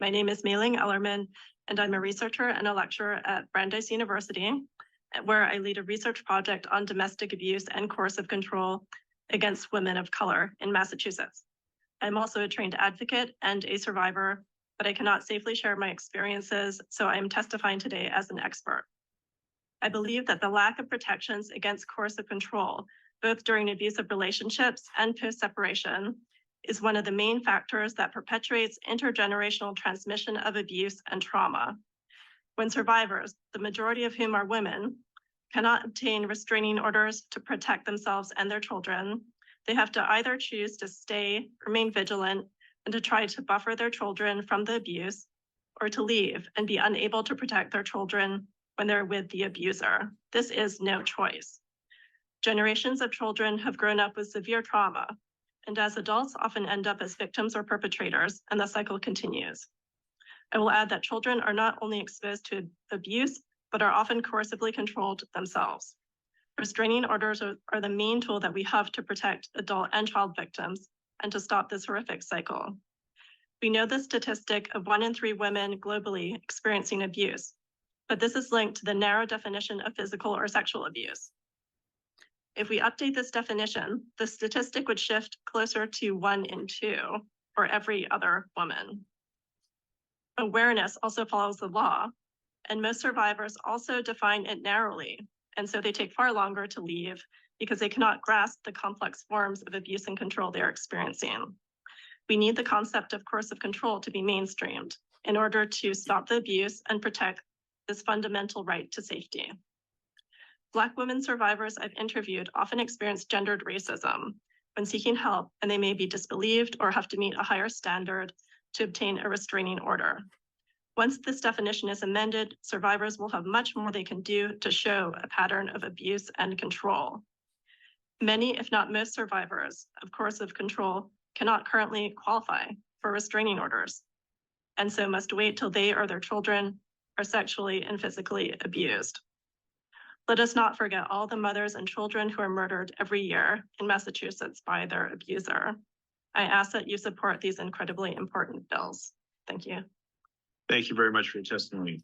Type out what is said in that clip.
My name is Mei Ling Ellerman, and I'm a researcher and a lecturer at Brandeis University, where I lead a research project on domestic abuse and coercive control against women of color in Massachusetts. I'm also a trained advocate and a survivor, but I cannot safely share my experiences, so I am testifying today as an expert. I believe that the lack of protections against coercive control, both during abusive relationships and post-separation, is one of the main factors that perpetuates intergenerational transmission of abuse and trauma. When survivors, the majority of whom are women, cannot obtain restraining orders to protect themselves and their children, they have to either choose to stay, remain vigilant, and to try to buffer their children from the abuse, or to leave and be unable to protect their children when they're with the abuser. This is no choice. Generations of children have grown up with severe trauma, and as adults often end up as victims or perpetrators, and the cycle continues. I will add that children are not only exposed to abuse, but are often coercively controlled themselves. Restraining orders are the main tool that we have to protect adult and child victims and to stop this horrific cycle. We know the statistic of 1 in 3 women globally experiencing abuse, but this is linked to the narrow definition of physical or sexual abuse. If we update this definition, the statistic would shift closer to 1 in 2, or every other woman. Awareness also follows the law, and most survivors also define it narrowly, and so they take far longer to leave because they cannot grasp the complex forms of abuse and control they're experiencing. We need the concept of coercive control to be mainstreamed in order to stop the abuse and protect this fundamental right to safety. Black women survivors I've interviewed often experience gendered racism when seeking help, and they may be disbelieved or have to meet a higher standard to obtain a restraining order. Once this definition is amended, survivors will have much more they can do to show a pattern of abuse and control. Many, if not most, survivors of coercive control cannot currently qualify for restraining orders, and so must wait till they or their children are sexually and physically abused. Let us not forget all the mothers and children who are murdered every year in Massachusetts by their abuser. I ask that you support these incredibly important bills. Thank you. Thank you very much for your testimony.